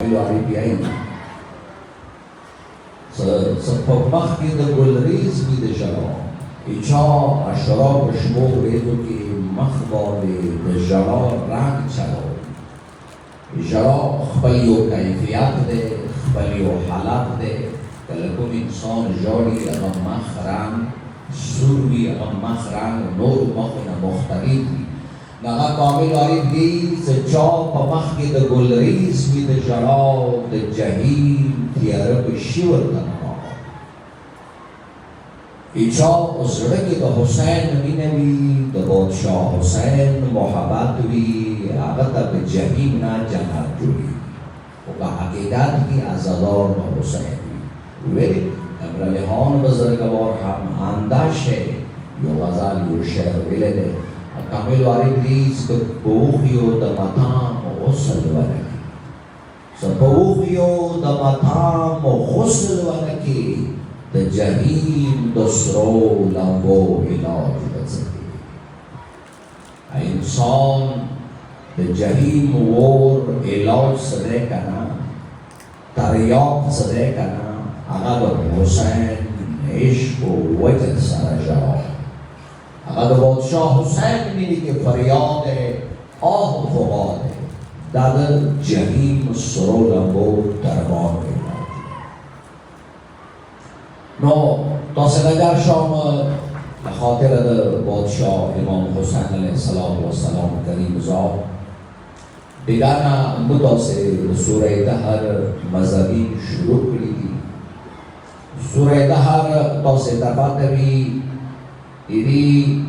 کامل واری بیاییم سپمخ کی د ګلریز می د ژړا چا اشرا په شمو ورېدو کې مخ باندې د ژړا رنګ چلو ژړا خپل یو کیفیت دی خپل یو حالت دی کله کوم انسان ژاړي هغه مخ رنګ سور وي هغه مخ رنګ نور مخونه مختلف وي هغه کامل عارف دی چې چا په مخ کې د ګلریز وي د ژړا د جهیل تیاره په شي ورته چا زړه کې د حسین مینه وي د بادشاه حسین محبت وي هغه ته د جهیل نه جنت جوړي او په حقیقت کې عزادار و حسین وی ابراهیم بزرگوار هم انداشه یو غزل یو شعر ویلی دی کامل وارد ریز که بوخیو د مطام غسل ونکی بوخیو د مطام غسل ونکی د جهیل د سرو لمبو علاج بزدی انسان د جهیل ور علاج سده کنا تریاق سده کنا هغه د حسین عشق و وجد سره جواب هغه د بادشاه حسین مینی که فریاد آه و فغاد دا د جهیل سرو لمبو دربار نو تاسو نگر شام خاطر د بادشاه امام حسین علیه السلام کریم زاد دیگر متاسه سوره دهر مذهبی شروع کردی سوره دهر تاسو تفاتوی ایدی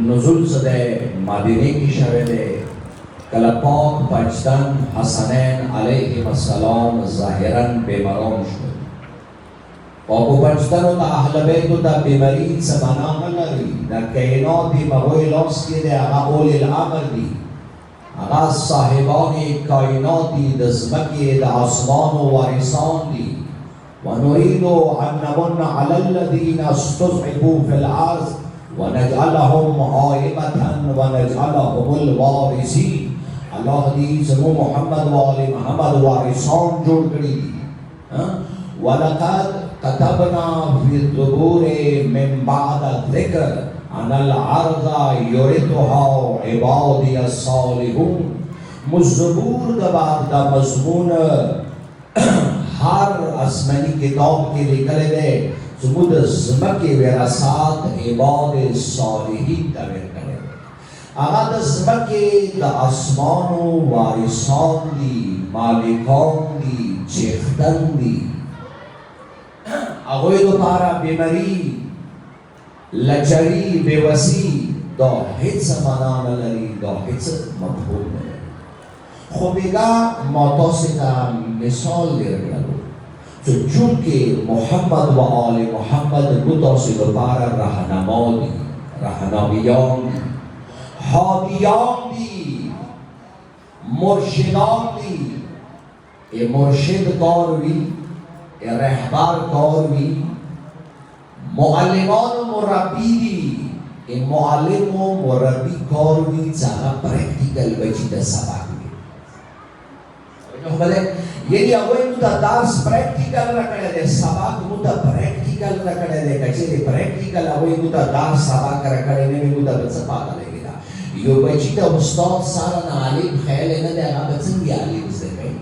نزول سده مدینه کی شویده کلا پاک بچتن حسنین علیه السلام ظاهرا بیماران شد پاک بچتن و تا اهل بیت و تا بیماری سمانا ملری در کائناتی مغوی لفظ کی ده اغا اول الامر دی اغا صاحبان کائناتی دزمکی ده آسمان و وارثان دی ونريد أن نمن على الذين استضعفوا في الأرض ونجعلهم عائمة ونجعلهم الوارثين الله دی زمو محمد و آل محمد وارثان جوړ کړی دي ولقد كتبنا في الزبور من بعد الذكر أن الأرض يرثها عبادي الصالحون مزبور د بعد د مضمون ہر آسمانی کتاب کے لکھلے دے زمود زمکی وراثات عباد صالحین تبیر کرے آغا دا زمکی دا آسمان و وارثان دی مالکان دی چیختن دی اغوی دو پارا بیماری لچری بیوسی دا حیث منان لری دا حیث مفهوم لری خوبیگا ماتاسی کا مثال دیر گلو چون که محمد و آل محمد متاسی بپار رهنما دی رهنمایان دی هادیان دی مرشدان دی ای مرشد کاروی ای رهبر کاروی معلمان و مربی دی ای معلم و مربی کاروی چاگه پریکتیکل بچی دا سبق یعنی اول مو دا درس پریکٹیکل رکھنے دے سبق مو دا پریکٹیکل رکھنے دے کچھے پریکٹیکل اول مو دا درس سبق رکھنے میں مو دا بچہ پاتا لے گا یو بچی دا استاد سارا عالم خیال ہے نا دے آگا بچن دی عالم سے کہیں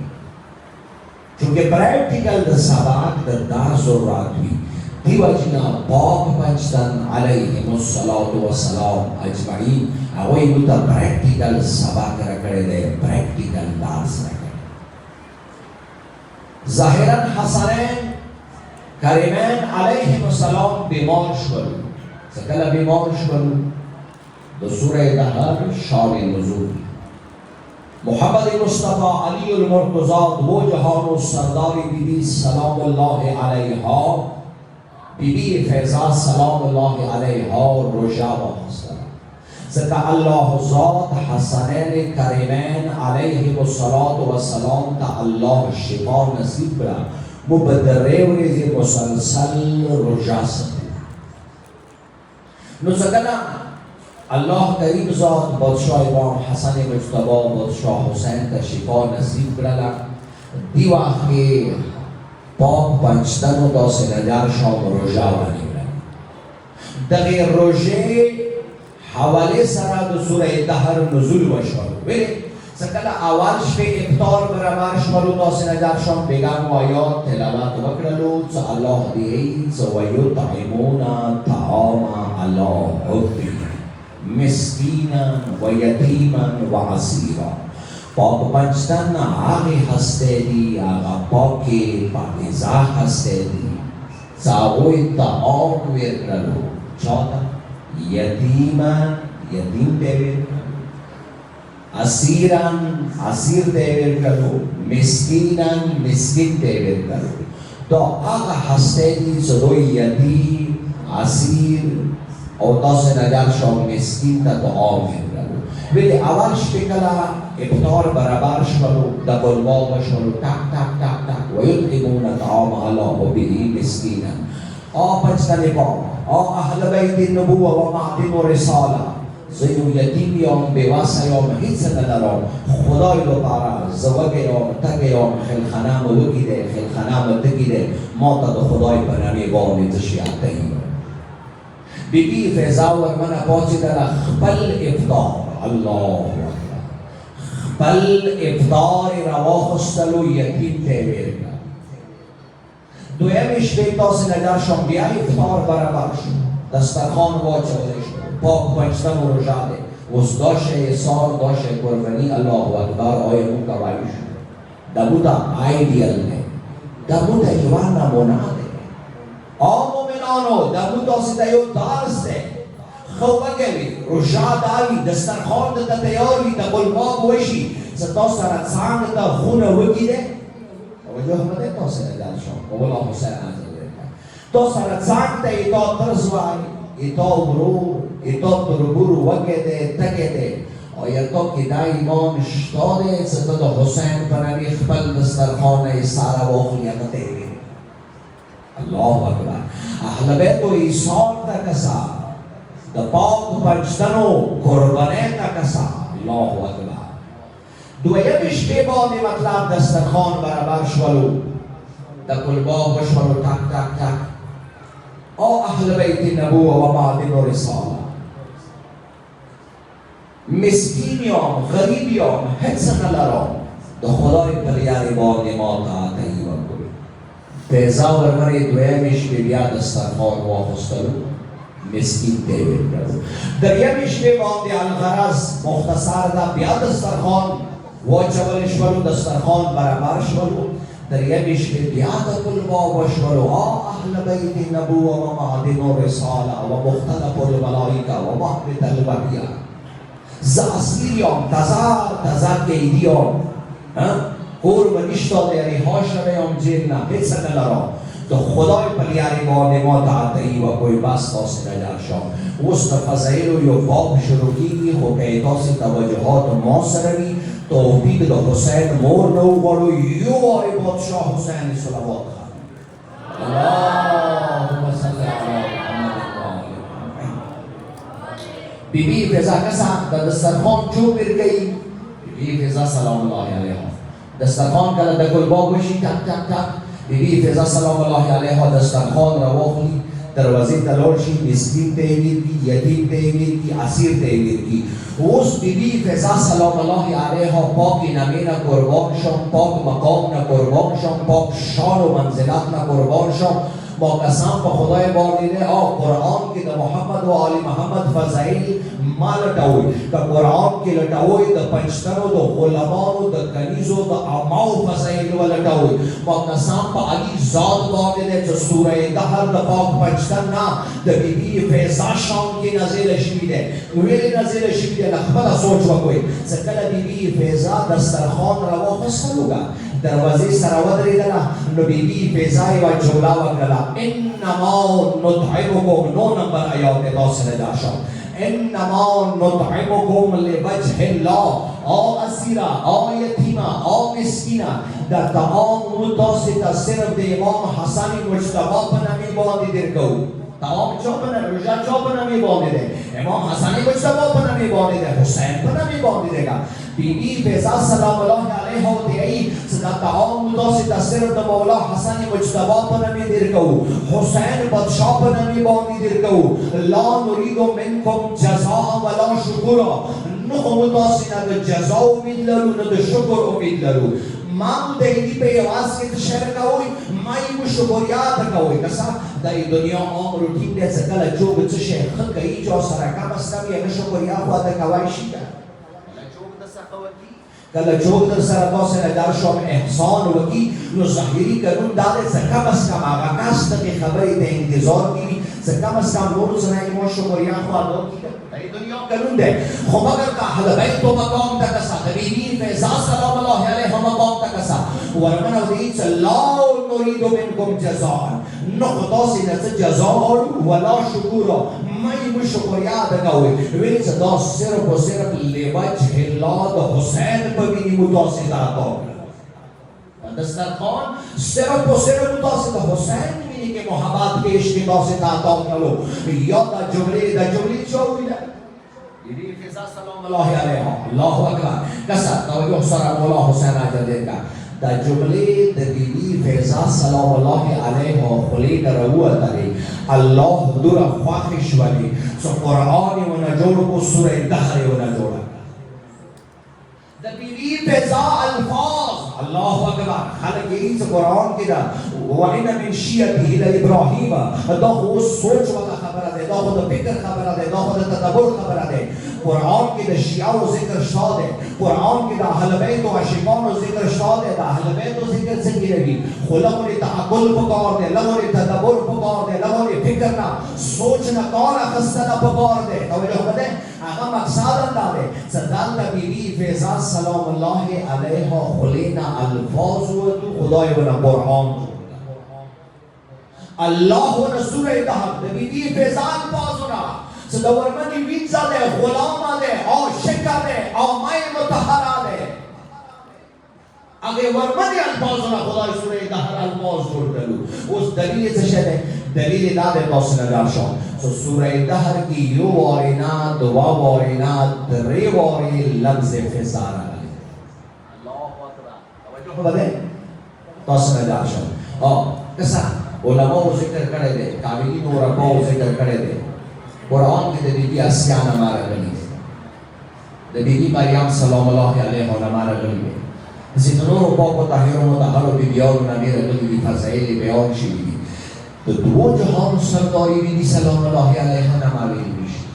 چونکہ پریکٹیکل دا سبق دا درس و راتوی دیو جنا پاک پنچتن علیہم السلام اجمعین اول مو دا پریکٹیکل سبق رکھنے دے پریکٹیکل درس رکھنے ظاهرا حسنین کریمین علیهم السلام بیمار شد سکل بیمار شد دو سوره دهر شان نزول محمد مصطفی علی المرتضی دو جهان و سردار بی بی سلام الله علیها بی بی فیضا سلام الله علیها رجا و حسن زکا اللہ ذات حسنین کریمین علیہ السلام تا اللہ شفا نصیب کرا مبدره ورزی مسلسل رجا سکتا نو سکنا الله کریم ذات بادشاہ امام حسن مجتبی بادشاہ حسین کا شفا نصیب کرلا دی وقت که پاک پنجتن و داس نجر شام روژه وانی برد دقیق روژه حواله سره د سوره دهر نزول وشد ولی سکل اولش به افطار برابر شمالو داس نجر شام بگم و آیات تلاوت وکرلو چه الله دیهی چه و یطعمون طعام علی حبه مسکینا و یتیما و عسیرا پاک پنجتن آغی هسته دی آغا پاکی پاکیزا هسته دی ساوی طعام ویرکرلو چاہتا یتیما یتیم دیویر اسیران اسیر دیویر کرلو مسکینان مسکین دیویر کرلو تو آغا هسته دی چدوی یتیم اسیر او داس نجر شام مسکین تا دعا می‌کنه ولی اولش بکلا افطار برابر شلو دبل باب شلو تک تک تک تک و یطعمون طعام علی حبه مسکینا پنجتن پاک اهل بیت نبوه و معدن و رساله زیو یتیم یام بیواسه یام هیچ ندارم خدای رو پاره زوگ یام تگ یام خلخنام وگیده خلخنام تگیده ما تا خدای بنامی بانی تشیعت دهیم بیبی فیضاور من پاچی در خپل افطار الله خپل افطار روا خستلو یتیم تیویر کرد دویمش به داس نجر شام بیا افطار برابر شد دسترخوان واچوله شد پاک پنجتن و رجاده وز داشه سال داشه قربانی الله اکبر آیمون گواهی شد دبودا ایدیل نه دبودا جوان نمونه ده مومنانو دبودا سیدایو دارسته خوبه گوی رجاد آوی دسترخوان ده تیاروی ده قلباب وشی ستا سرد سانگ ده خونه وگی ده توجه همده تا سنجل شام مولا حسین ازده تا سرد سانگ ده ایتا ترزوای ایتا برو ایتا تربورو وگده تگده آیتا که دا ایمان شتاده ستا ده حسین پنمی خبل دسترخانه سارا واخلیت دیوی الله اکبر اهل بیت و ایثار تا کسا د پاک پنجتنو قربانه تا کسا الله اکبر دویمش به باندې مطلب دسترخوان برابر شولو د قلباب شولو تک تک تک اهل بیت نبوه و معدن و رساله مسکینیام غریبیام هیچ نلرام د خدای پلیاری باندې ما تعاطی وکړو پیزاور منی دویمش به بیا دسترخوان واخستلو مسکین دیوید کرد دریمش به باندې الغرض مختصر ده بیا دسترخوان واچول شولو دسترخوان برابر شولو دریمش به بیا د قلباب شولو اهل بیت نبوه و معدن و رساله و مختلف الملائکه و محبت البقیه ز اسیریام تزار کیدیام قرب نشتاده یعنی هاشمیام جیل نه هیچ نلرام تو خدای پلیاری باندې ما تعاطی و کوئی بس تاس نجر شام وسط فضایل و یو باب شروع کیږي خو که تاسو توجهات ما سره وي توفیق د حسین مور نه وغواړو یو وارې بادشاه حسین صلوات اللهم صل علی محمد و آل محمد بیبی فضا کسا د دسترخوان چوب ورګي بیبی فضا سلام الله علیها دسترخوان کله د ګلباب وشي تک تک تک بیبی فضا سلام الله علیها دسترخوان را واخلي دروازې ته لاړ شي مسکین ته یې ورکړي یتیم ته یې ورکړي اسیر ته یې ورکړي اوس بیبی فضا سلام الله علیها پاک نامه نه قربان شم پاک مقام نه قربان شم پاک شان و منزلت نه قربان شم با قسم په خدای باندې قرآن کې د محمد و آل محمد فضایل ما لټوي د قرآن کې لټوي د پنځتنو د علماو د کنیزو د عامو فضایل ولټوي با قسم په علی ذات باندې چې سوره دهر د پاک پنځتن نه د بیبي فیضا شان کې نازل شوی دی ویلې نازل شوی دی خپل سوچ وکوي ځکه د بیبي فیضا دسترخوان راوخستلوګه دروازې سره ودرېدله نو بیبي فیضا یوه جمله وکړله انما نطعمکم نو نمبر آیات داسې نجر شام انما نطعمکم لوجه الله اسیرا یتیما مسکینا دا طعام تاسو ته صرف د امام حسن مجتبی په نامې باندې درکوو تمام چا په روژه چا په نامې باندې دی امام حسن مجتبی په نامې باندې دی حسین په نامې باندې دی بیبی فیضا سلام الله علیها و دیئی صدا تعام داسې تصویر د مولا حسن مجتبی په نامې دیر کوو حسین بادشاه په نامې باندې دیر کوو لا نريد منکم جزاء ولا شکورا نه خو تاسې نه د جزا امید لرو نه د شکر امید لرو ما د دې په आवाज کې شرک کوي ما یې شکریا ته کوي کسا د دنیا عمر روټین دې څخه له جوړ څه شي خلګي چې سره کم اسلام یې شکریا خو دا کوي شي کله چوک در سره تاسو نه در شوم احسان وکي نو ظاهري قانون دا څه کم اس کم هغه کس ته خبرې ته انتظار کوي څه کم اس کم نور څه نه مو شکریا خو ادا کیږي دنیا قانون ده خو مگر که اهل بیت و مقام تکسا حبیبی فیضا سلام الله علیه مقام تکسا ورمنا ودیت لا نريد منکم جزاء نقطا سینت جزاء ولا شکورا مای شکریا دکوی ویلی صدا صرف و صرف لوجه الله د حسین پبینی متاسد آتا دسترخوان صرف و صرف متاسد حسین بینی که محبت پیش کی متاسد آتا کرو یا دا جمله چوی ده یعنی فیضا سلام الله علیه الله اکبر کسا توجه سره مولا حسین آجاده که دا جمله د بیبی فیضا سلام الله علیه خلی درو تلی الله دور خواهش ولی سو قرآن و نجور کو سوره دهر و نجور د بیبی فیضا الفاظ الله اکبر خلق این سے قرآن کی دا وَإِنَّ مِنْ شِيَّتِهِ لَإِبْرَاهِيمَ دا خو سوچ والا خبره ده دا خو د فکر خبره ده دا خو د تدبر خبره ده قرآن کې د شیعه او ذکر شته قرآن کې د اهل بیت او عاشقان او ذکر شته د اهل بیت او ذکر څنګه لري خو لغوی تعقل پکار ده لغوی تدبر پکار ده لغوی فکر نه سوچ نه کار اخستنه پکار ده توجه بده هغه مقصد دا ده صدال بیبی فیضا سلام الله علیها خلینا الفاظ و خدای و قرآن الله و رسول دهد بیبی فیضا الفاظنا صدا ورمنی وینزا ده غلام ده عاشق ده آمای متحرا ده اگه ورمنی الفاظنا خدای سوره دهر الفاظ بردلو اس دلیل چه دلیل داده تاسو نگار شد سوره دهر کی یو وارینا دوا وارینا دری واری لفظ فسار الله اکبر توجه بده تاسو نگار شد کسا علماء ذکر کرے دے قابلین و رکاو ذکر کرے دے قرآن کی بی بی اسیاء نمارا گلی دے بی بی مریم سلام اللہ علیہ نمارا گلی دے زیتنور و پاک و طاہر و متحر و بی بیار و نمیر گلی دی فضائل بیان شی بی تو دو جہان سرداری بی بی سلام اللہ علیہ نماری بیشت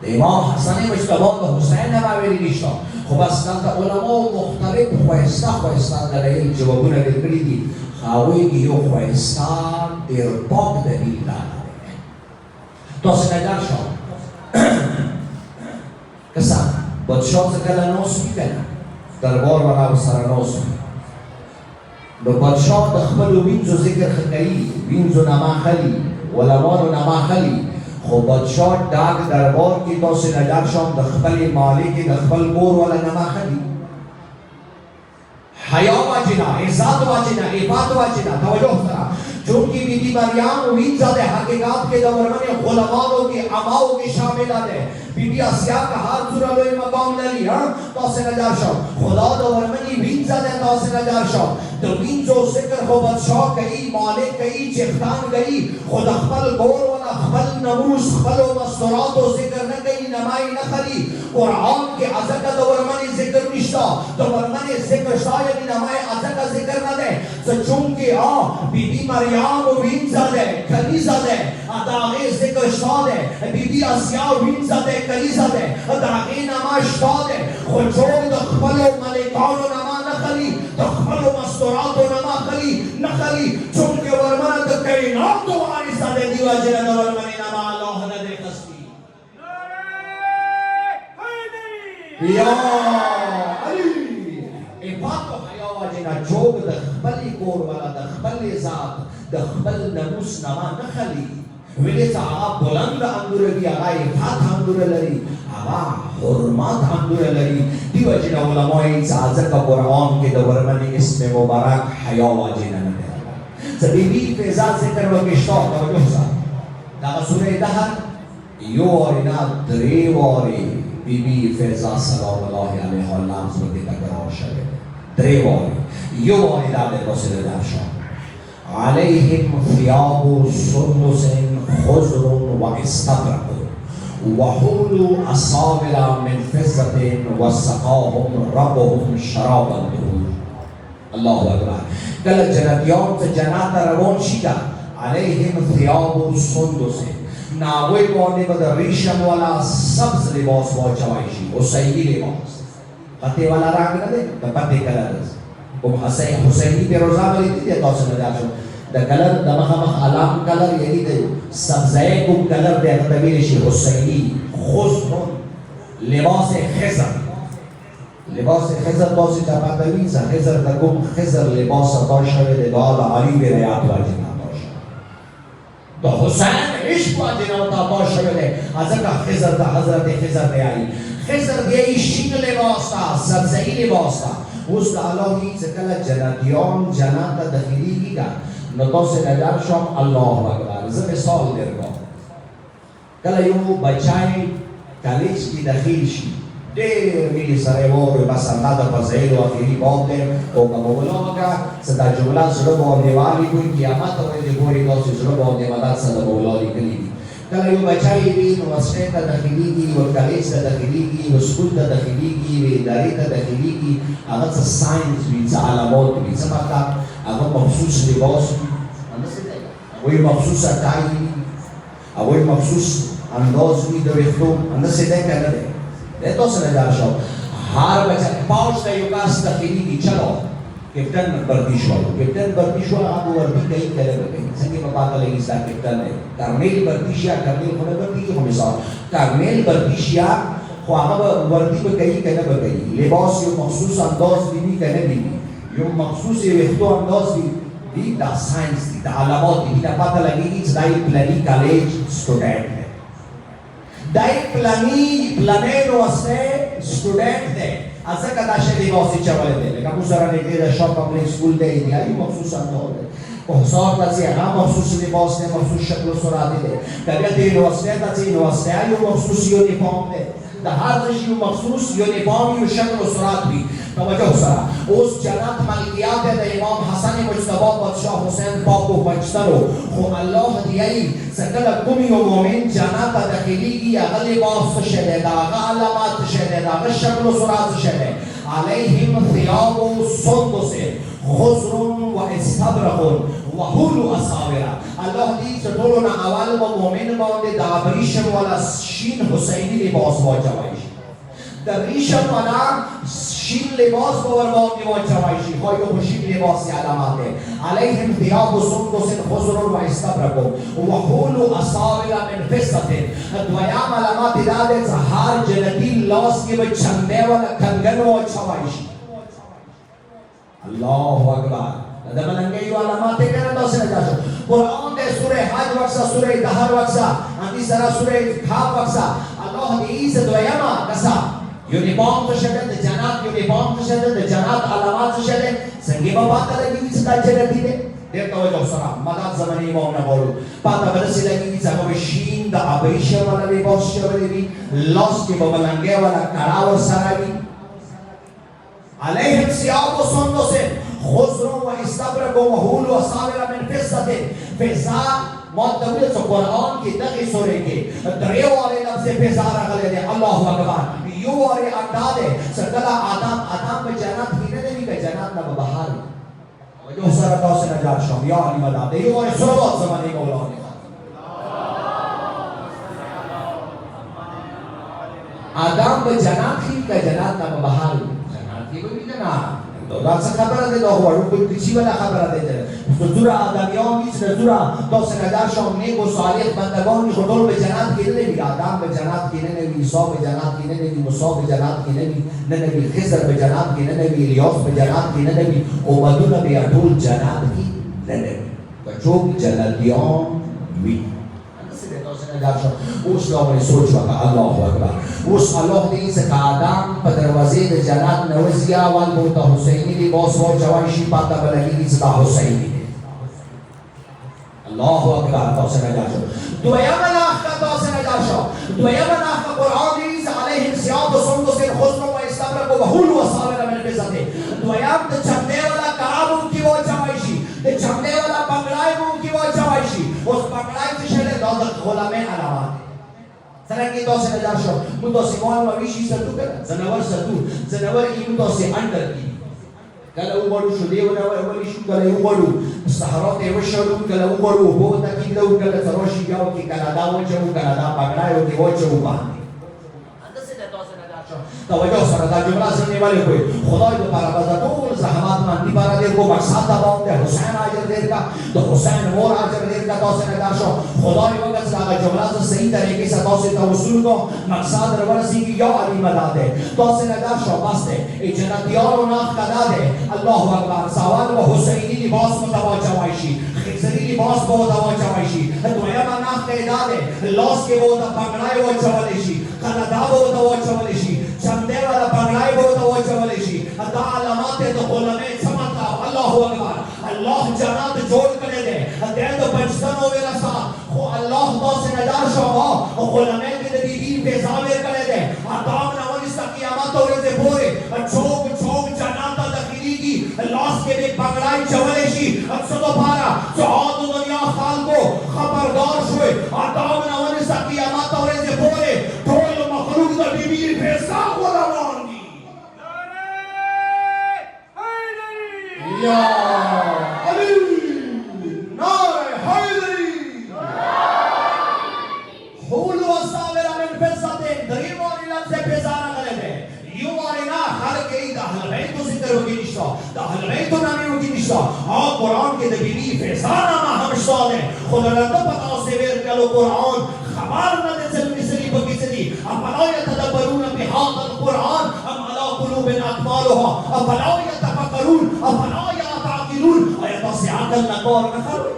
دے امام حسن مجتبی و حسین نماری بیشتا خب اصلا علماء مختلف خواستا دلائل جوابون اگر کری دی خواهی که یو خواستا دیر پاک دلیل دارد تو سنگر شد کسا بادشاه زکل نوس میکنه دربار و نو سر نوس به بادشاه دخبلو وینزو ذکر خکری وینزو نما خلی ولمانو نما خلی خو بادشاه داگ دربار کی تو سنگر شد دخبل مالک دخبل بور ولا نما خلی حیا واجنا عزت واجنا عبادت واجنا توجه سرا چونکی بی بی مریم وینزا دے حقیقات کے دوران غلامانوں کی اماؤں کی شامل ہے بی بی اسیاء کا ہاتھ زورا لوئی مقام للی تو سے نجار شو خدا دوران وینزا دے تو سے نجار شو تو وینزو ذکر خو بادشاہ کئی مالک کئی چختان گئی خود اخبل گور والا اخبل نموس اخبل و مستورات و ذکر نہ گئی نمائی نہ خلی قرآن کے عزق دوران ذکر نشتا دوران ذکر شاید نمائی عزق ذکر نہ دے چونکہ بی بی مریم وینزا دے کلیزا دے اداغی ذکر شتا دے بی بی اسیاء وینزا دے کلیزا دے اداغی نمائی شتا دے خجور دخبل و ملکان و نما نخلی دخبل و مستورات و نما خلی نخلی چونکہ ورمانہ دکینات و آنسا دے دیوا جنہ ورمانی نما اللہ ندے قصدی یا علی عباد و حیاء واجنا جوگ دخبلی کور والا دخبلی ذات دخبل نموس نما نخلی ولی تا آقا بلند اندور بی آقا افات اندور لری آقا حرمات اندور لری دیو جنا علماء ایسا عزق قرآن کے دورمن اسم مبارک حیاء واجنا نده Sebiji feza zikr wa kishtok توجه سره دا سوره دهر یو اورینا دری واری بیبی فیضا سلام الله علیها لمز بودی تکرار شده دری واری یو واری در رسول درشان علیهم ثیاب سندس خضر و استبرق وحلوا أصابر من فضة وسقاهم ربهم شرابا طهورا الله أكبر کله جنتیان ته جنت روان شیدا علیهم ثیاب سندس ناوی باندې به د ریشم والا سبز لباس واچوي شي او صحیح لباس پته والا رنگ نه دی د پته کلر او حسینی پیروزا ملي دي تاسو نه راځو د کلر د مخ علام کلر یعنی د سبزه کوم کلر دی هغه ویل شي حسینی خضر لباس خضر لباس خضر تاسو ته پته وي خضر د کوم خضر لباس باشه د دال علی به ریاض واجب تو حسین عشق واجب تا باشه بده ازکه خضر د حضرت خضر دی علی خضر دی شین لباس تا سبزه لباس تا اوس الله دې څکله جنتیان جنت ته داخليږي نو تاسو نظر شوم الله اکبر زه مثال درکوم کله یو بچای کالج کې داخل شي ډېر ملي سره وره بس اندازه فضایل او اخري باب ده او کومه ولوګه صدا جمله سره باندې والی کوي قیامت او دې پوری تاسو سره باندې ودا صدا بولالي کلی کله یو بچای وي نو وسته ته داخليږي او کالج ته داخليږي او سکول ته داخليږي او ادارې ته داخليږي هغه څه ساينس وي څه علامات وي څه مطلب هغه مخصوص لباس وي مخصوص اتای او وي مخصوص انداز وي د وختو اندازه ده کنه ده تاسو نه دار شو هر بچا پاوش ته یو کاس داخليږي چلو کپټن بردیش والو کپټن بردیش والا هغه ورته کوي کله کوي څنګه په پاته لګي ستا کپټن دی کرنیل بردیشیا کرنیل خو نه بردیږي خو مثال کرنیل بردیشیا خو هغه ورته به کوي کنه به کوي لباس یو مخصوص انداز دی کنه دی یو مخصوص وختو انداز دی دا ساينس دی دا علامات دی دا پاته لګي چې دای پلاني کالج سټوډنټ دی دای پلانې واسطه سټوډنټ دی ازکه دا شی لباس چولې دی لکه موږ سره نه دا شاپ پبلک سکول دی دی مخصوص انداز دی او صار تاسو هغه مخصوص لباس دی مخصوص شکل و صورت دی کله دی واسطه تاسو نو واسطه یو مخصوص یونیفورم دی د هر شي مخصوص یونیفورم یو شکل و صورت دی توجه سره اوس جنت ملکیات د امام حسن مجتبی بادشاه حسین پاک و پاکستانو خو الله دی څنګه کوم یو مؤمن جنت داخليږي هغه لباس شته دا هغه علامات شته دا هغه شکل و صورت شته علیهم ثياب سندس خضر و استبرق و حلوا أصابر الله دې ټولو نه اول مؤمن باندې د ابریشم ولا شین حسینی لباس واچوي د ریشم ولا شین لباس باور باندې واچوي شي خو یو شین لباس علامات علیهم ثياب سندس خضر و استبرق و حلوا أصابر من فضة دویام علامات د هر جنتی لاس کې به چنده ولا کنګن واچوي شي الله اکبر دا ملنګي علامات کنه تاسو نه تاسو قرآن د سوره حج وقصه سوره دهر وقصه اندي سره سوره کاف وقصه الله دې عزت دویما کسا یونیفورم ته شته د جنات یونیفورم ته شته د جنات علامات ته شته څنګه په پاته لګي چې دا جنت دي دې توجه سره مدد زماني امام نه بولو پاته ورسې لګي چې هغه شین د ابریشه ولا لباس شوی وي لاس کې په ملنګي ولا کړهو سره وي عليهم ثياب سندس خضر و استبرق و حلوا أصابر من فضة فضة مطلب قرآن کی دغه سورې کې دریو والے لفظ فضا راغلی دی الله اکبر یو والے اندا ده څنګه آدم په جنت کې نه دی په جنت نه بهار یو سره تاسو نه جار شوم یا علی مدد یو والے صلوات زمانه مولانا آدم په جنت کې په جنت نه بهار کی کوئی نه دا څه خبره ده دا وړو کوئی کسی ولا خبره ده ستوره آدمیان هیڅ ستوره تاسو نه دار شوم نیک او صالح بندگان خودل به جنت کې نه وي آدم به جنت کې نه وي عیسی به جنت کې نه وي موسی به جنت کې نه وي خضر به جنت کې نه وي الیاس به جنت کې نه وي او بدون به ټول جنت کې نه وي بچو جنتیان وي اوس دا ولې سوچ وکړه الله اکبر اوس الله دې څخه آدم په دروازې د جنت نوځي اول بوته حسینی لباس واچوي شي پاته بلګي چې دا حسینی الله اکبر. تاسو نه جاشو دویم ناخ تاسو نه جاشو دویم ناخ قرآن ریز علیهم سیاد و سندس حسن و استبرق و حول و صابر من بزته. دویم د چمده والا کارابو کی و چوایشی د چمده والا بنگلای بو کی و چوایشی اس بنگلای تشله داد غلامه علامات سرنګي تاسو نه جاشو مو تاسو مو ویشي ستو کنه زنور ایمو تاسو اندر کی کله وګورو شو دی ولې شو کله وګورو صحرا ته وشلو کله وګورو په تا کې دا کله تروشي یاو کې کانادا وچو کانادا پګړایو کې وچو باندې انده څه تاسو نه داشو توجه سره دا جمله سمې والے کوئی خدای دې پاره بازا ټول زحمات باندې پاره دې کو مقصد دا باندې حسین اجر دې کا د حسین مور اجر دې کا تاسو نه داشو خدای وګت دا جمله صحیح طریقې سره تاسو ته وصول کو مقصد ورسي کې یا علی مدد دې تاسو نه داشو بس دې جنتیانو نه خدا دې الله اکبر. سوال و حسینی لباس متوا چوایشی خزری لباس با دوا چوایشی دویم ناخ تعداده لاس کے وہ دا پنگڑای وہ چوالشی قلدا وہ دوا چوالشی چمدے والا پنگڑای وہ دوا چوالشی دا علامات دا غلامے سمتا الله اکبر. اللہ جنات جوڑ کرے دے دے تو پنجتن ہوئے رسا خو اللہ دا سے ندار شما غلامے کے بی بی پیزاویر کرے دے ادام نوانستا قیامت ہوئے دے پورے چوک جنات لاس کے بھی پگڑائی چولشی اکسدو پارا چوہد دنیا خال کو خبردار شوئے آدام نوانی سا قیامات اور ایسے پورے ٹھول مخلوق دا بی بی پیسا کو روان دی یا علی نار حیدری حول و صابر من فزتیں دریم اور لفظ پیزانا کرے دے یوں آرینا خالق ای دا حلبین تو ذکر ہوگی نشتا دا حلبین تو نامی ہوگی نشتا آن قرآن کے دبیبی فیضان آمہ ہمشتا دے خود رندہ پتا سویر کلو قرآن خبار نہ دے سلمی سلی بکی سلی افلا یتدبرون بحاق القرآن ام علا قلوب اکمالها افلا یتفکرون افلا یتعقلون آیتا سے عقل نکار نکر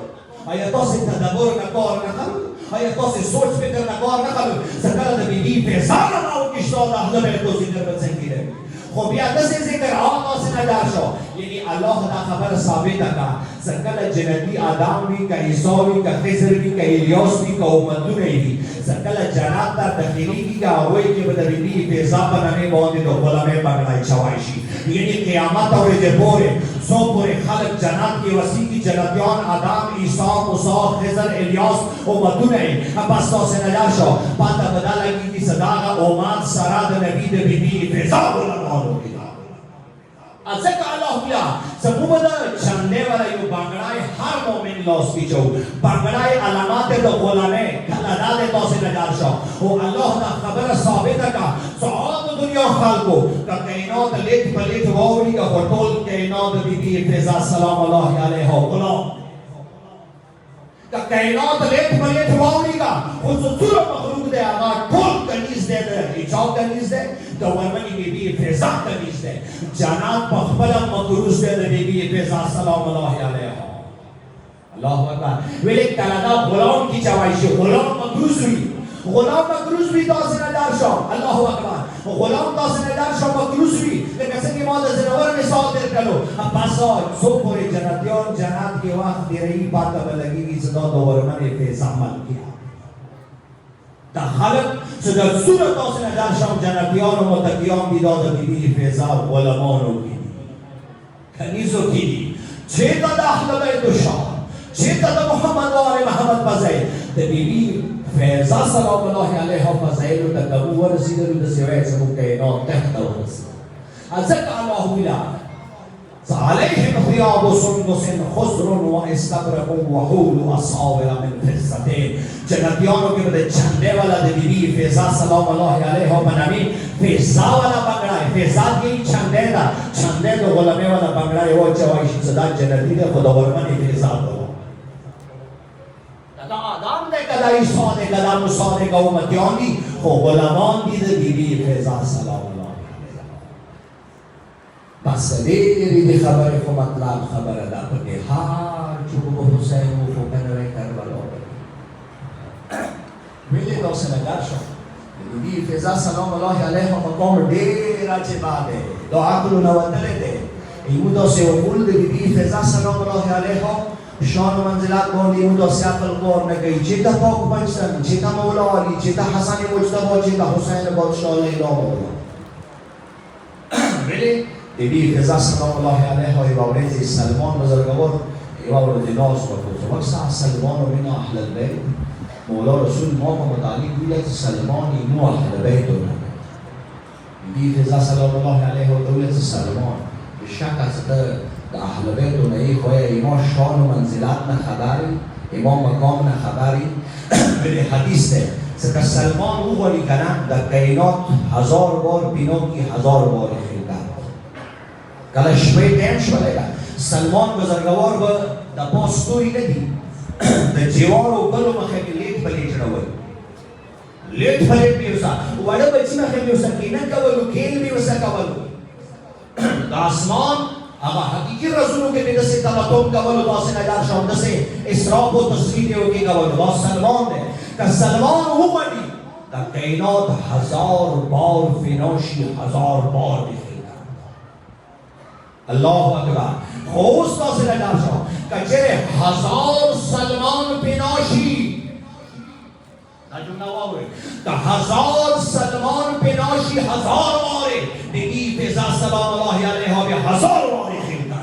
آیتا سے تدبر نکار نکر آیتا سے سوچ فکر نکار نکر سکر دبیبی فیضان آمہ ہوگیشتا دا حلبین تو ذکر بچنگی رہے خب یا دس ذکر آقا سے ندار شو یعنی اللہ دا خبر ثابت کا سکل جنتی آدم بھی کا عیسیٰ بھی کا خضر بھی کا الیاس بھی کا امتو نہیں بھی سکل جنات تا دخیلی کی کا ہوئی کے بدری بھی فیضا پنانے باندے تو غلامے پگڑائی چوائشی یعنی قیامت اور جبورے سو پورے خلق جنات کی وسیع کی جنتیان آدم عیسیٰ موسیٰ خضر الیاس امتو نہیں بس تو سے ندار شو پاتا بدا لگی کی صداقہ اومات سراد نبی بی بی فیضا غلام ازکا اللہ بلا سبوبدا چندے والا یو بانگڑائے ہر مومن لوس کی جو بانگڑائے علامات دو غلامے کھلدا دے تو سے نجار شو او اللہ دا خبر ثابت کا سعاد دنیا خالقو کا کائنات لیت پلیت واوری کا خطول کائنات بی بی فیضا سلام اللہ علیہ غلام کا کائنات لیت پلیت واوری کا خصوصور مخلوق دے آگا ٹھول کنیز دے دے ایچاو کنیز دے دوامنی بی بی فیضا کنیز دے جانات پخبلا مقروض دے دے بی بی فیضا سلام اللہ علیہ اللہ اکبر ویلے کلدہ غلام کی چوائشی غلام مقروض بھی تاسے ندار شو اللہ اکبر غلام تاسے ندار شو مقروض بھی لیکن سنگی مادہ زنور میں سوال دیر کرو اب بس آج سو پوری جنتیون جنات کے وقت دے رہی بات اب لگی گی صدا دورمن فیضا عمل کیا تا خلق سجد صورت تاسے ندار شو جنتیون و متقیون بیداد بی بی فیضا غلامانو کی کنیزو کی چھیتا دا احلبہ دوشان چھیتا دا محمد و آل محمد بزید دا بی بی فیضا سلام اللہ علیہ فضائل تکبو ورسید دا سوائے سبو کائنات تحت ورسید ازکا اللہ بلا علیہم خیاب و سندس خضر و استبرق و حول و اصابر من فزتین جنتیانوں کے بدے چندے والا دے بی بی فیضا سلام اللہ علیہ بنامی فیضا والا بنگڑائے فیضا کی چندے دا چندے دو غلامے والا بنگڑائے وہ چوائشی صدا جنتی دے خدا ورمانی فیضا دو کدا آدم دے کدا عیسیٰ دے کدا موسیٰ دے کا امتیان دی خو غلامان دی دے بی بی فیضا سلام اللہ بس دیری دی خبر خو مطلب خبر دا پتے ہار چوبو حسین و فکنوے کربلو ویلی دو سنگار شو بی فیضا سلام اللہ علیہ مقام دیر آچے بادے دو عقل و نواتلے دے ایمو دو سے اقول دے بی فیضا سلام اللہ علیہ شان و منزلت باندی مداسی عقل قار نگهی چه تا پاک پنجتن چه تا مولا علی چه تا حسن مجتبی چه تا حسین بادشاه لیلا مولا ولی بی فضا سلام الله علیه های باورید سلمان بزرگوار باورید ناز بکن وقت سلمان و من اهل البیت مولا رسول ما متعالی بیلت سلمانی مو اهل بیت بی فضا سلام الله علیه و دولت سلمان بشک از در اهل بیت و نهی خواه ایما شان و منزلت نخبری ایما مقام نخبری بلی حدیث ده سکر سلمان او ولی کنن در کائنات 1000 بار بینام کی 1000 بار خیلکت کلا شبه تیم شولیگا سلمان بزرگوار با در پاستوری ندی در جوار و بلو مخیمی لیت پلیت روی لیت پلیت بیوسا وڑا بچی مخیمی بیوسا کینن کولو کیل بیوسا کولو در آسمان اما حقیقی رسولوں کے بھی دسے تماتوم کا ولو داسے نجار شاہم دسے اسراف و تصویر ہوگی کا ولو داس سلمان ہے کہ سلمان ہو بڑی در کائنات 1000 بار فناشی 1000 بار دکھے گا اللہ اکبر خوص داسے نجار شاہم کہ چرے 1000 سلمان فناشی کہ 1000 سلمان پناشی 1000 باره بگی فضا سلام الله علیه ها 1000 باره خیلتا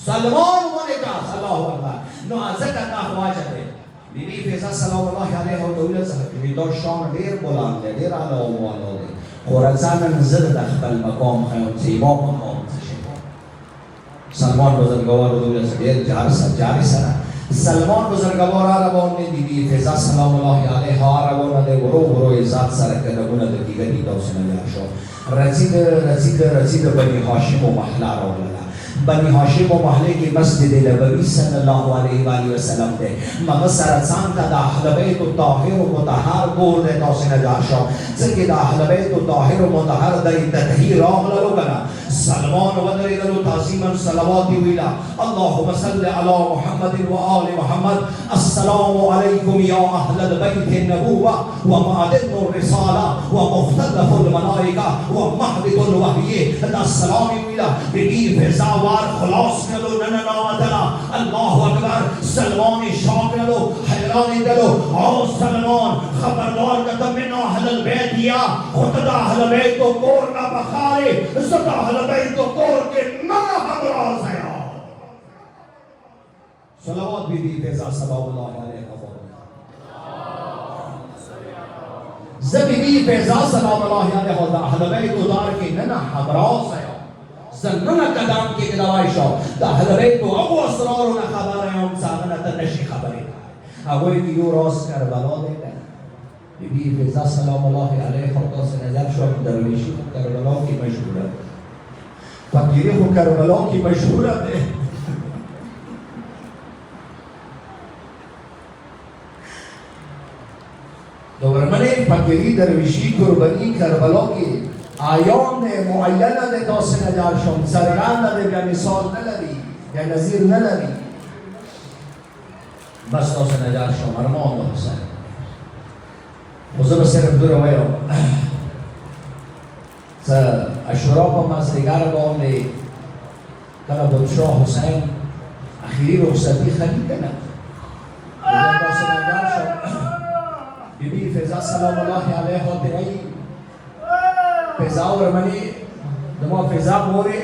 سلمان ونکاس الله اکبر نو ازکر نخواجه ده بگی فضا سلام الله علیه ها دولت زهر دار شان دیر بلند ده دیر علا و علا ده خورزان نزد دخبل مقام خیام سیما مقام سلمان بزرگوار دولت دیر جاری سره سلمان بزرگوار عربان نے بی فضا سلام الله علیه عربان نے ورو عزت سره کدونه د دیگری دوسنه یاشو رسید بنی هاشم و محله را ولا بنی هاشم و محله کی مسجد نبوی صلی الله علیه و آله و سلم ده مگر سرسان کا اهل بیت الطاهر و مطهر گور ده دوسنه یاشو زکی د اهل بیت الطاهر و مطهر د تطهیر راغله لوگنا سلمان و درو تعظیما صلوات ویلا اللهم صل علی محمد و آل محمد السلام علیکم یا اهل البیت النبوة و معدن الرسالة و مختلف الملائکة و محبط الوحی السلام ویلا بگی فضاوار خلاص کلو ننامتنا اللہ اکبر سلمان شاک نلو حیران دلو او سلمان خبردار کتا من اهل البیت یا خود اهل بیت کو کور نہ بخارے زد اهل بیت کو کور کے نہ ہمراز ہے صلوات بی فضا سلام اللہ علیہ زبی فضا سلام اللہ علیہ اهل بیت دار کے نہ ہمراز ہے زننا قدام کی دوائی شو دا اهل بیت ابو اسرار نہ خبر ہے ہم سامنا تنشی خبر ہے اگوی کی یو راس کربلا دے بی فضا سلام الله علیه خدا سے نظر شو درویشی کربلا کی مشهور ہے فقیری کو کربلا کی مشهور ہے دورمنے فقیری درویشی قربانی کربلا کی آیام معینه ده داست نجار شم سرگان ده یا مثال نلری یا نظیر نلری بس داست نجار شم ارمان ده حسین وزب صرف دو رویو اشراف مزدگار بامه کلا بودشاه حسین اخیری رخصتی خلیده نه داست نجار شم بی فضا سلام الله علیه ها ترهی فضا ورمنی دما فضا موری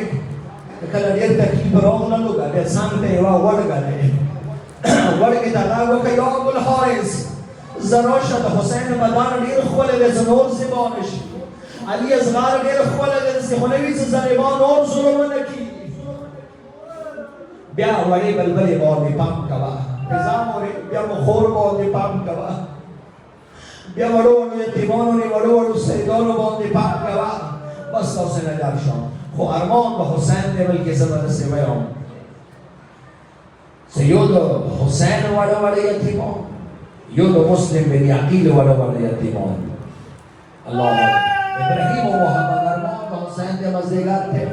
کله دیر تکلیف راغله نو گله سمت یوا ورگله ورگی دغه وکي یا ابو الحارث زراشد حسین مدان دیر خوله زنور زبانش علی ازغار دیر خوله زخونوی زریبان اور ظلم نکی بیا وری بلبلی باندې پام کوا فضا موری بیا مخور باندې پام کوا بیا وړو یتیمانو نه وړو سیدانو باندې پاک کوا بس تاسو نه جار شو خو ارمان به حسین دی بلکې زبردست ویام سید حسین وړو یتیمان یو مسلم بن عقیل وړو یتیمان الله ابراهیم و محمد ارمان به حسین دی مزدگار ته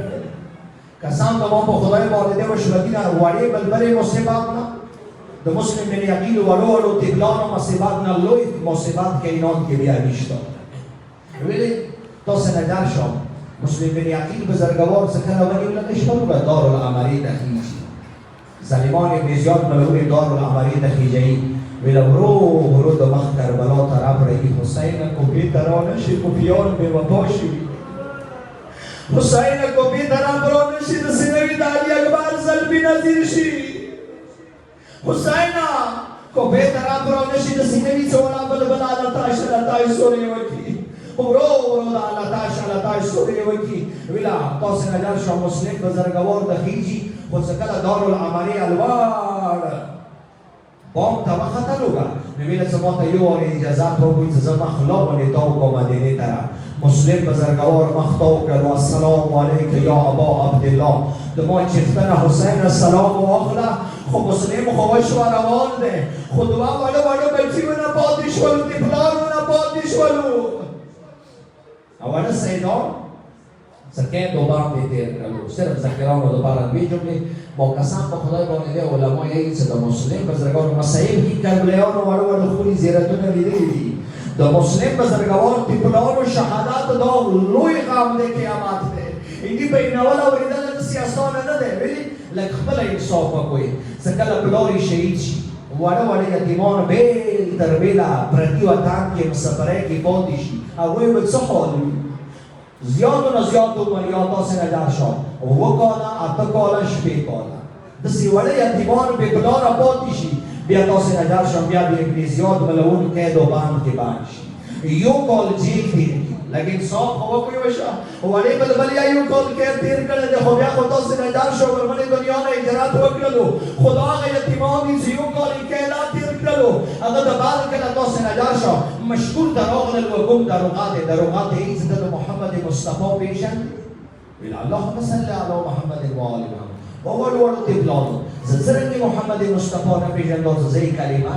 کسان تمام به خدای والده و شهدین وړي بلبل مصیبات نه د مسلم بن عقیل وړو تبلان و مصیبات نه لوی مصیبات کینان کې بیا نشته ویلي تاسو نه در شو مسلم بن عقیل بزرگوار څخه ونی ولته شپه به دار الامری دخیل شي سلیمان ابن زیاد ملعون دارالعمری د خیجه‌ای ویل ورو د مخ کربلا ته راپرېږي حسین کوفې ته رانشي کوفیان بې وفا شوي حسین کوفې ته رانشي د سینوي د علي اکبر زلمي نظیر شي حسین کوفې ته رانشي د سینوي څولا بلبل الله تعالی سورې وکړي ورو د الله تعالی سورې وکړي ویلا تاسو نه جار شو مسلم بزرګوار د خیجي خو څه کله دارالعمري الوار بام ته وختلوګه نو ویل څه ماته یو اور اجازه ورکوي چې زما خلاف باندې تاو کوم مدینه ته مسلم بزرګوار مختاو کړو السلام علیک یا ابا عبدالله د ما چفتنه حسین السلام واخله خو مسلم خو شو روان ده خو دوا وړو بچیونه پاتې شول د پلانونه پاتې شول اوله سیدا سکه دوباره دې تیر کړو صرف ذکرانو دوباره وی جمله با قسم به خدای باندې دی علما یې چې د مسلم بزرګانو مسایب کې کربلیانو وړو خوري زیارتونه لیدلي دي د مسلم بزرګانو د پلانو شهادت دا لوی غم دی قیامت دی دې په نوول اوریدل د سیاستونه نه دی ویلي لکه خپل انصاف وکوي ځکه له بلوري شهید شي وړو یتیمان بیل تر بیلا پردي وطن کې مسافرۍ کې پاتې شي هغوی به څه حال وي زیاد و نزیاد عمر یا تاسو نه جار شو و کاله اته کاله شپې کاله د سیوړې یتیمان به بلاره پاتې شي بیا تاسو نه جار شو بیا به ابن زیاد ملعون قید و بند کې باندې شي یو کال جیل تیر کی لیکن صاحب هو کوي وشه وړې بل یا یو کال کې تیر کړل د خو بیا خو تاسو نه جار شو ورمنې دنیا نه اجرات وکړلو خدا هغه یتیمان دي یو کال کې لا تیر کړلو هغه د بال کله تاسو نه جار شو مشکور دراغل وقوم دروغات هیڅ د محمد مصطفی پیشن ویل اللهم صل علی محمد و آل محمد اول ورته بلانو زرنګ محمد مصطفی نه پیژن د زئی کلمه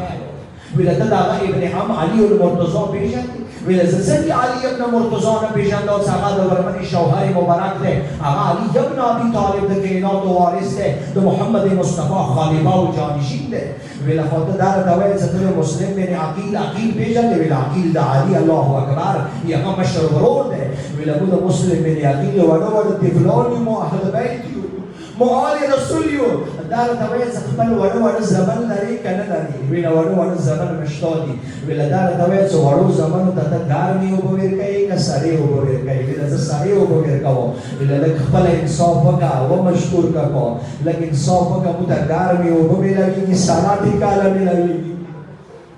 ویل د ابن عم علی المرتضی پیژن ویل زرنګ علی ابن مرتضی نه پیژن د هغه د ورمنی شوهر مبارک ده هغه علی ابن ابي طالب د کائنات وارث ده د محمد مصطفی خلیفہ او جانشین ده ویل خاطر دار دوی چې مسلم بن عقیل پیژن ویل عقیل د علی الله اکبر یغه مشر ورور ده ویل ابو مسلم بن عقیل وړو د فلان مو اهل بیت معالی رسول یو دار دوی چې خپل وړو زمن لري کنه لري ویل وړو زمن مشتادي ویل دار دوی چې وړو زمن ته ګارمي او بویر کوي که سړی او بویر کوي ویل زه سړی او بویر کوم ویل لکه خپل انصاف وکا او مشکور کا کو لکه انصاف وکا مو ته ګارمي او بویر کوي سالاتي کاله ملوي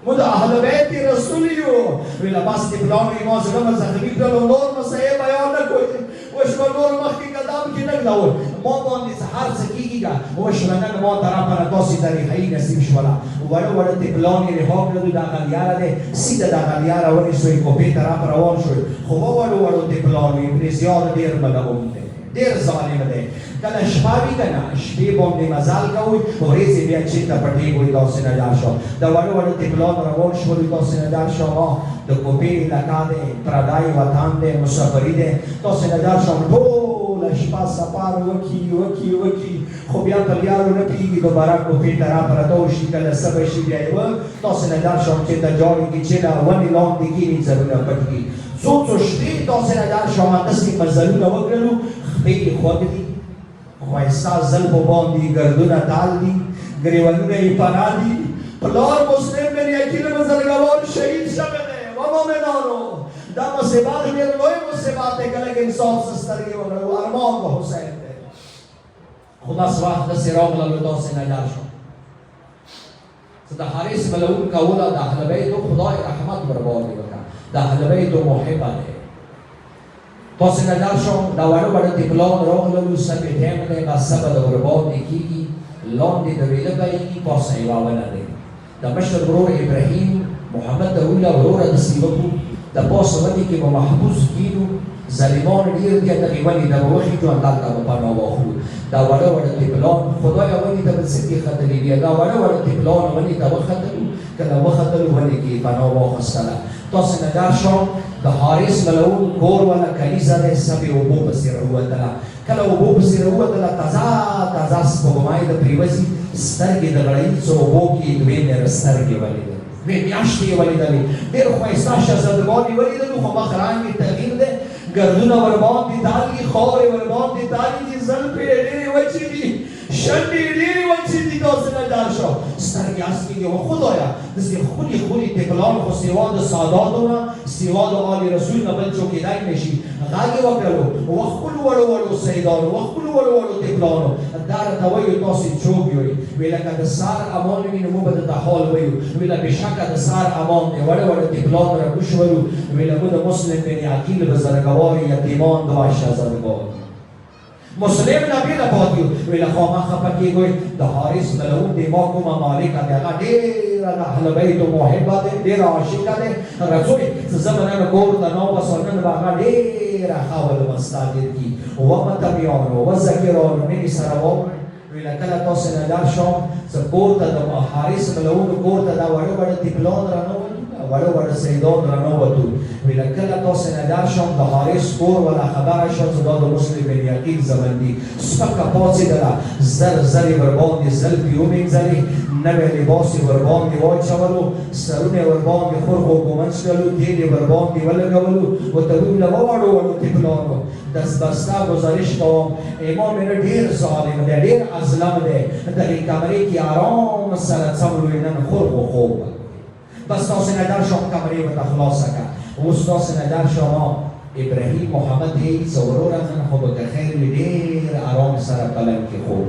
مو د اهل بیت رسول یو ویل باس د پلان ایمان زغم زخمی کړه نور مسایب بیان نه کوي وشو نور مخکې قدم کې نه غواړم ما باندې سحر سکیږي وشلنن ما طرف پر تاسو تاریخي نصیب شولا وړو د پلان یې راه کړو د غلیاره ده سیده د غلیاره ونی سوی کوپې طرف روان شو خو وړو د پلان یې زیات ډیر ملعون ده ډیر ظالم ده کله شپاوی کنه شپې باندې مزال کوي ورېځې بیا چې ته پټې کوي تاسو نه جار شو دا وړو د پلان روان شو تاسو نه جار شو د کوپې علاقہ ده پردای وطن ده مسافری ده تاسو نه جار شو ټول شپه سفر وکي خو بیا په یارو نه کیږي دوباره کوپې طرف راته شي کله سبا شي بیا یو تاسو نه جار شو چې د جوړ کې چې دا ونی لاندې کې ضرورت پټي څو شپې تاسو نه جار شو ماته سي مزلونه وکړو خپې خو دې وایستا زلب باندې ګردونه تال دي ګریوانونه یې پناه دي پلار مسلم بن عقیل بزرګوار شهید شوی دی و مؤمنانو دا مصیبت ډېر لوی مصیبت دی کله کې انصاف سترګې وګړو ارمان به حسین دی خو بس وخت داسې راغلل داسې نه جار شو چې د حارث ملعون کوله د اهل بیتو خدای رحمت ورباندې وکړه د اهل بیتو محبه دی تاسو نه جار شو دا وړو د پلان راغلل سبې ټیم دی بس سبا د ورباندې کیږي لاندې د ویله کوي پاسه یې واونه دی د مشر ورور ابراهیم محمد د ویله ورور د سیوکو د پاسه ونی کې به محبوس کیدو ظالمان ډیر دي دغه ونی د وخت جو الله تعالی په نو واخلو دا وړو د پلان خدای ونی د سکه خدلی دی دا وړو د پلان ونی د وخت کله وخت ونی کې په نو واخستله تاسو نه جار شو د حارث ملعون کور ولا کلیزه ده سبي او بو بصیر وتلا کله او بو بصیر وتلا تازه سپوږمۍ د پریوزي سترګې د غړې څو بو کې دوی نه سترګې ولې وی میاشتې ولیدلې ډېر ښایسته شهزادګانې ولیدلو خو مخ رنګ تغییر دی ګردونه ورباندې تالي خاورې ورباندې تالي دي زلفې ډېرې وچې دي شنډې ډېرې وچې دي دی تاسو نه دار شو سترګې اسکیږي و خدایا داسې خولي تپلان خو سیوا د ساداتو نه سیوا د آل رسول نه بل چوکیدای نشي غږ یې وکړلو و خپلو وړو سیدانو و خپلو وړو تپلانو دا راته وایو تاسې چوک یوئ وی لکه د سار امان وي نو موږ به درته حال وایو وی له بېشکه د سار امان دی وړو تپلان راکوشولو وی له موږ د مسلم بن عقیل بزرګوار یتیمان دوه شهزادګان مسلم نبی له پاتیو وی له خامخه پکې د حارث ملعون د ما کومه مالکه دی هغه ډېره د اهل بیتو محبه دی ډېره عاشقه دی رسول زه به نن کور ته ناوباسم نن به هغه ډېره ښه ولمستا ګرځي ومتبعانو وذکرانو مینې سره واورئ وی له کله تاسې نه لاړ شم زه کور ته د حارث ملعون کور ته دا وړه تپلان رانوتو وړه سیدان رانوتو وی له کله تاسې نه لاړ شم د حارث کور ولا خبره شم چې دا د مسلم بن عقیل زمن دي سپکه پاڅېدله زر یې ورباندې زلفې ومینځلې نوی لباس یې ورباندې واچولو سرونه یې ورباندې خرغ و ګمنځ کړلو تیل یې ورباندې ولګولو ورته ویل له وړو تپلانو دستبسته گزارش کوم امام اینو ډېر ظالم دی ډېر اظلم دی دغې کمرې کې آرام سره څملو نن خرغ و خوب بس تاسې نه در شم کمرې ورته خلاصه کړه اوس تاسې نه در شم ابراهیم محمد هیڅ وروره نن خو به که خیر وي ډېر آرام سره پلنګ کې خوب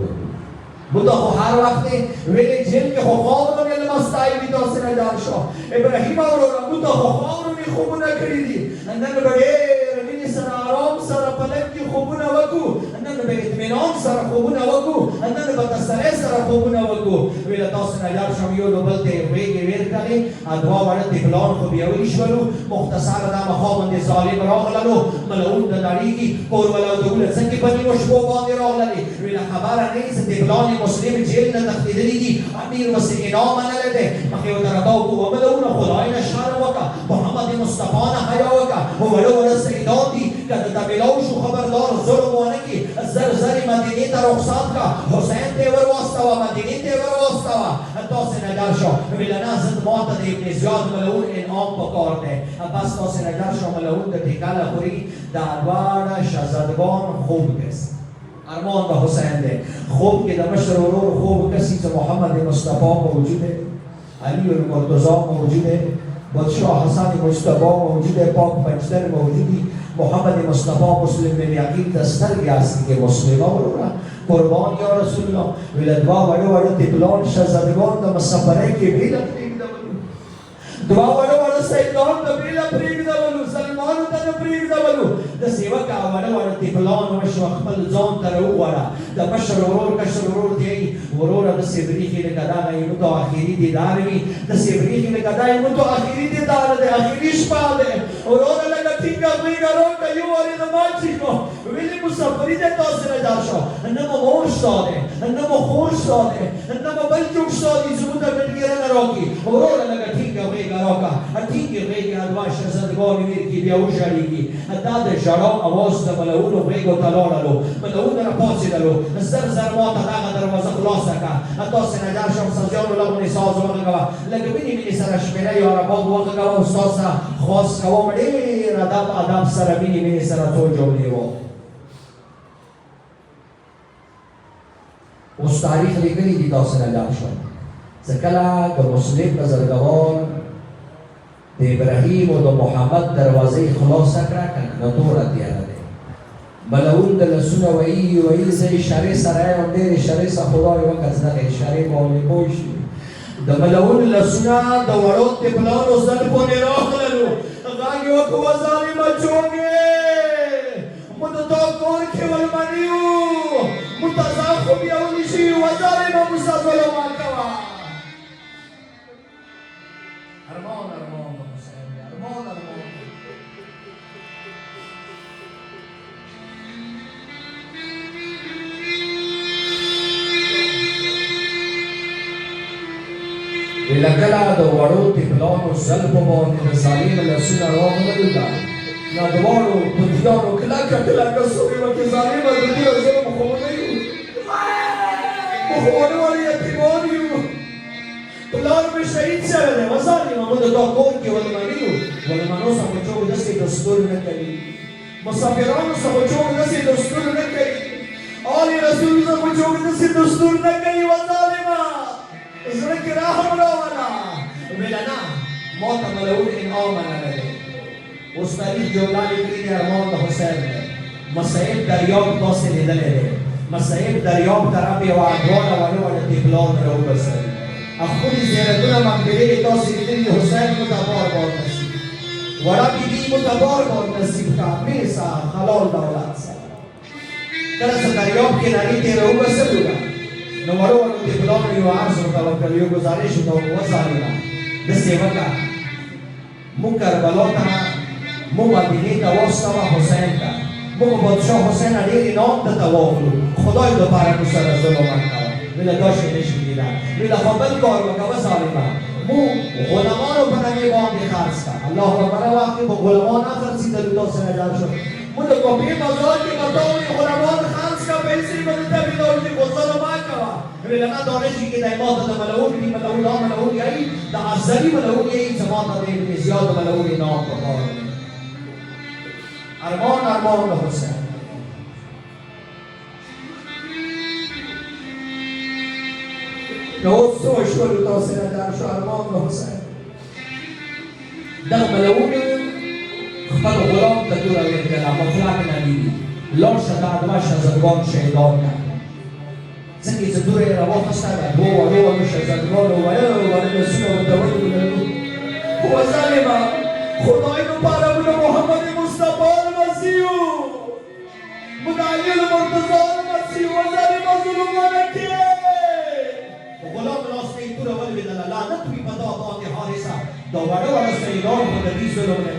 بوده خو هر وخت ویلې جیل کې خو خاورو مې لمستی وي تاسې نه در شم ابراهیم وروره بوده خو خاورو مې خوبونه کړي دي نن به ډېر مینې سره آرام سره پلنګ کې خوبونه وکړو نن به اطمینان سره خوبونه وکړو نن به تسلۍ سره خوبونه وکړو ویله تاسې نه لاړ شم یو له بل ته یې غېږې ویر کړلې دوه واړه تپلان خو بیاوي شولو مختصره دا مخا باندې ظالم راغللو ملعون د نړېږي کور ولا دولت څنګه په نیمو شپو باندې راغللې ویله خبره نه چې تپلان مسلم جیل نه تښتېدلي دي امیر ورسې انعام منلی دی مخکې ورته راته وکړو ملعونه خدای نه شرم وکړه محمد مصطفی نه حیا وکړه وړه سیدان دي که درته میلاو شو خبردار ظلم ونه کړي زر مدینې ته رخصت کړه حسین ته یې ور واستوه مدینې ته یې ور واستوه تاسې نه ډر شو ویله نه زه ماته د ابن زیاد ملعون انعام پکار دی بس تاسې نه ډر شو ملعون د ټیکله خوري دا دواړه شهزادګان خوب ګرځي ارمان به حسین دی خوب کې د مشر ورور خوب کسی چې محمد مصطفی موجود ہے علی المرتضی موجود ہے بادشاہ حسن مجتبی موجود ہے پاک پنجتن موجودی محمد مصطفی مسلم بن عقیل دستر گیاستی که مسلمه وروره قربان یا رسول الله ویله دوا وړه تپلان شهزادګان د مسافرۍ کې بیله پرېږدولو دوا وړه سیدان ته بیله پرېږدولو سلمانو ته نه پرېږدولو د سیوکه وړه تپلان وشوه خپل ځان ته راوغواړه د مشر ورور کشر ورور ته یې وروره داسې برېښي لکه دا ایمو ته آخري دیدار وي داسې برېښي لکه دا ایمو ته آخري دیدار دی آخري شپه دی وروره لکه ټینګه غېږه راکړه یو وارې د ما چیکو ویلې مسافري دی تاسې نه ډار شو نه مو مور شته دی نه مو خور شته دی نه مو بل څوک شته دی زموږ ته ډېرګیرنه راکړي وروره لکه ټینګه غېږه راکړه ټینګې غېږې دوه شهزادګانې ویر کړي بیا وژړېږي دا د ژړا اواز د ملعونو غېږو ته لاړلو ملعونه راپاڅېدلو زر ماته دغه دروازه خلاصه کړه تاسې نه ډار شم سازیانو له غونې ساز وغږوه لکه مینې سره شپېره یا رباب وغږوه استاد سره خاص کوم ډېر ادب سره مینې سره څو جملې وو اوس تاریخ لیکلی دي تاسې نه ډار شم زه کله د مسلم بزرګوار د ابراهیم او د محمد دروازې خلاصه کړه که نه توره تیاره دی ملعون د لاسونه ویل زه اشارې سره یم ډېر اشارې سره خدای وکړه چې دغه اشارې باندې پوه شي د ملعون لاسونه د وړو تپلانو زلفو نه راغللو غږ یې وکړو ظالمه چونګې موږ د تا کور کې ولمني یو موږ ته ځان خو بیا ونیسي ظالمه موږ ستا ظلم کوه ارمان حسین ارمان ویله کله د وړو تپلانو زلفو باندې د ظالم لاسونه راغلل دا دا دواړو پوځیانو کلکه سورې وکړې ظالمه د دې ظلم خو ونه یو خو ونه ولې یتیمان یو پلار مې شهید شوی دی وظالمه موږ د تا کور کې ولمني یو ولمنو څخه خو چوک داسې دستور نه کوي مسافرانو څخه خو چوک داسې دستور نه کوي آل رسول څخه خو چوک داسې دستور نه کوي وظالمه ویل نه ما ته ملعون انعام نلري اوس تاریخ جوړه لیکلي دی ارمان د حسین دی مصائب دریاب داسې لیدلی دی مصائب دریاب طرف یې واډواله وړه وړه طفلان راوباسي خپلې زیارتونه مقبرې یې داسې لیدلي دي حسین مو ته بار بار نصیب وړه بیبي مو ته بار بار نصیب کا همیشه حلال دولت سره کله چې دریاب کې نړۍ ته یې راوباسلو ده نو وړو وړو طفلانو یو عرض ورته وکړ یو ګزارش ورته وځارېده داسې یې وکړه موږ کربلا ته موږ مدینې ته واستوه حسین ته موږ بادشاه حسین ډېر انعام درته واخلو خدای دپاره مو سره ظلم مه کوه ویله دا شی نشي کېدی ویله خو بل کار وکړه ظالمه موږ غلامانو په نامې باندې خرڅ کړه الله اکبر وخت کې به غلامان نه خرڅېدلو تاسو نه جار شو موږ د کوپې بازار کې به تا وایي غلامان خرڅ کړه پیسې به درته میلاوي خو ظلم مه کوه ویله نه دا نشي کېدی ما ته د ملعون دي ملعون دا ملعون یایي د ازلي ملعون یایي چې ما ته ډېر زیات ملعون انعام پکار دی ارمان ارمان حسین نو څو شولو تاسو نه دا شو ارمان حسین دا ملعون خپل غلام ته جوړه وکړه مطلق نه دي لور شدا دوا شزګون شهیدان نه څنګه چې دوی راوخسته دا دوه وړو شزګون وړو سونه ودوي هو ظالما خدای نو پاره محمد مصطفی المسیح مدعی المرتضی المسیح وزاری مظلومانه که غلام راسته ای تو رو ولوی دل لعنت بی پدا باندې حارسه دا وړه وړه سیدان خود دې ظلم نه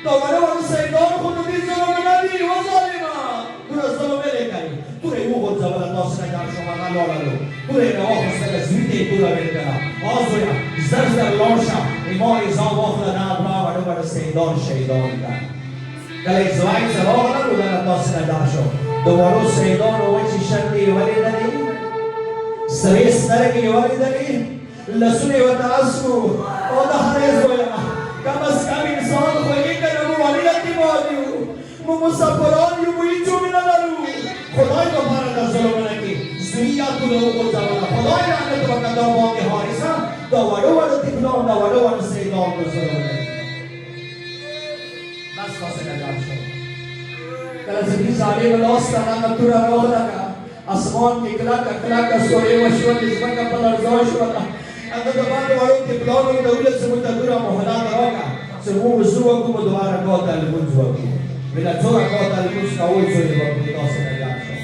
دا وړه وړه سیدان خود دې ظلم نه دي وظالما تو رو ظلم نه کوي تو رو یو غوځول تاسو نه جان شما نه لولو تو رو نه واخسته زویته تو رو ورکړه آزویا زر لارشه ایمان ایزان واخله نه برا وړه وړه سیدان شهیدان ده کله زوای سراغ نه بودن تاسو نه جان شو دوباره سیدان و وچی شرطی ولیدنی سری سترگی ولیدنی لسونی و تاسو او ده هر زویا کم از کم انسان خویی کنه مو ولیدتی مالیو مو مسافرانیو مو ایچو می ندارو خدای تو پارا در ظلم نکی زویا تو رو قلزوانا خدای رحمت و قدر باقی حارسا دوباره وڑو تکلان دوباره وڑو سیدان رو ظلم نکی بس تاسو نه جان شو کله چې دې ظالم لاس ته نه تور راغله اسمان کې کلا کا سورې وشو د ځمکه په لړزو شو هغه د باندې وړو کې پلانو د دولت سمو ته دورا محلات راغله چې مو زو کوم دواره کوته المنځ وکړو بلا څوره کوته المنځ کاوه چې د وخت تاسو نه جان شو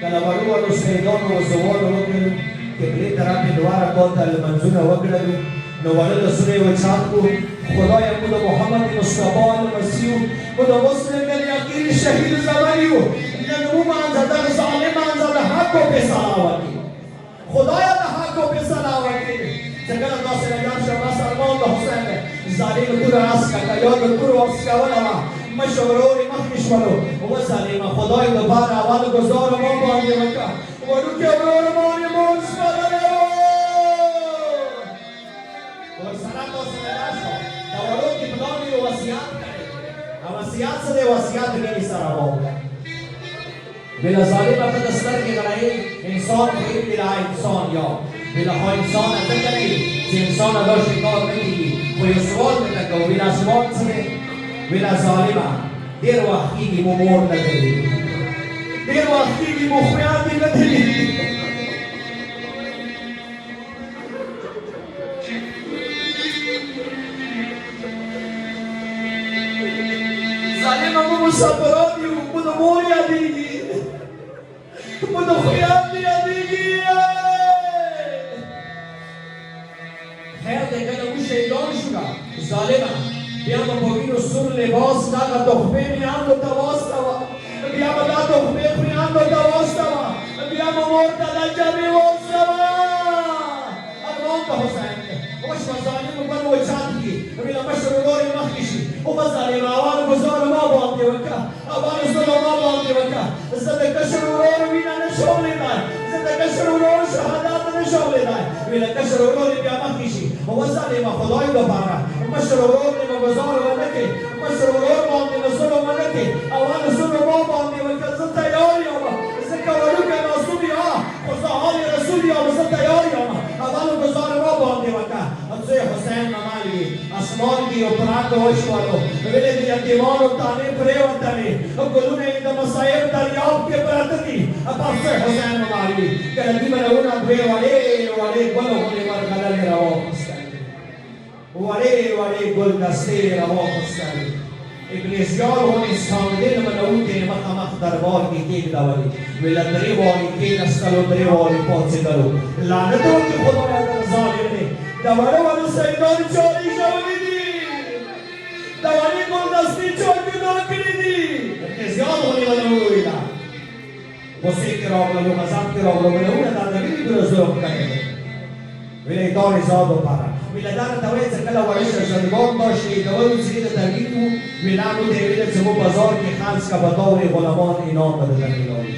کله وړو سیدان او زوال وکړو کې بلې طرف دواره کوته المنځ وکړو نو وړو سورې وچات کو خدای مو محمد مصطفی المسیح مو د مسلم د یقین شهید زمانیو نو ما زده ظالم زده حق په سلاوتی خدای د حق په سلاوتی څنګه تاسو نه یاد شوه سلمان د حسین ظالم تور راس کا یو د تور واپس کاوه مشورور مخکشولو او ظالم خدای د بار اول گزار مو باندې وکړه ورو کې ورور مو مو سپارلو ورسره تاسو نه یاد شوه دا ورو کې پلان یو وصیت کړي او وصیت سره وصیت کې سره وو بلا ظالم په دستر کې غړای انسان په بلا انسان یا بلا خو انسان اته کوي چې انسان دا شکار نه کیږي خو یو سوال مې کوي بلا سوال څه بلا ظالم ډیر وخت کې مو مور نه کوي ډیر وخت کې مو خیال نه کوي ظالم مو مسافرات یو مو د مور یادېږي مو د خیال نه یادېږي خیر دی کله موږ شهیدان شوه ظالمه بیا به په وینو سور لباس دغه تحفې میندو ته واستوه بیا به دا تحفې میندو ته واستوه بیا به مور ته دا جامې واستوه ارمان د حسین دی اوس به ظالم بل وچات کړي بیا مشر ورور یې مخکې شي او به ظالم اول ګزار ما باندې وکړه اول ظلم ما باندې وکړه زه د کشر ورور وینه نه شم لیدای زه د کشر ورور شهادت نه شم لیدای ویله کشر ورور یې بیا مخکې شي او ظالم خدای دپاره مشر ورور دې به ګزار ونه کړي مشر ورور باندې به ظلم ونه کړي اول ظلم ما باندې وکړه زه تیار یم ځکه وړوکی معصوم یم خو زه حال رسول یم زه تیار یم اول ګزار ما باندې وکړه زه وشوالو ویلې د یتیمانو تانې پرېوتلې ګلونه یې د مصایب دریاب کې پراته دي پس حسین مالي کله دې بلونه دوی وړې وړې ګلو باندې ورغللې راوستل وړې وړې ګل دستې راوستل انګلیسیان هم اسکاندل منوتې مخامخ دربار کې کېږدولې ویله درې والي کېنستلو درې والي پاڅېدلو لعنت وکړي خدایه در ظالم دی د وړو وړو سیدان چا ایښولي دي د وړې ګلدستې چا جدا کړي دي انګلیسیان هم یې ونه وویله غصې کې راغللو غضب کې راغلو منونه دا د وینې د ظلم کړی دی ویله یې دا نظام وپاره ویله دا راته وایي چې کله وړشه شربان داشتې کولو چې د ترغیب وو ویله موږ ته یې ویله چې مو بازار کې خرڅ که به دور غلامان انعام به درته میلاوي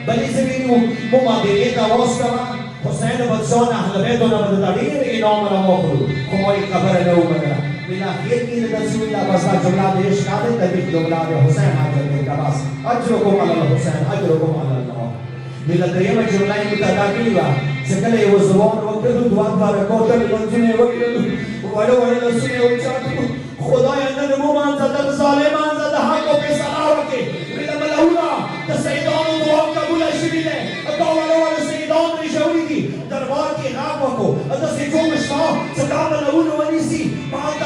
بلې زه ویلي وو مو مدینې ته واستوه حسین بادشاه نه اهل بیتو نه به درته ډېر انعام راواخلو خو ما یې خبره نه ومنله ویله اخر کې یې درته ویله بس دا جمله د عشق نه دی طبیق جمله د حسین حاضر دی که بس اجرکم علی الحسین اجرکم علی الله ویله درېیمه جمله یې موږ ته ادا کړې وه چې کله یې وزوان وکړلو دوه بارکاته لمونځونه یې وکړلو وړه وړه لاسونه یې وچاټ کړو خدایه نن ومانځه د ظالمانځه د حق او فیصله وکړې ویله ملعونه د سیدانو دعا قبوله شوي دی دا وړه وړه سیدان رژولي دي دربار کې غږ وکړو داسې جوړ شته چې دا ملعونه ونیسي ما ته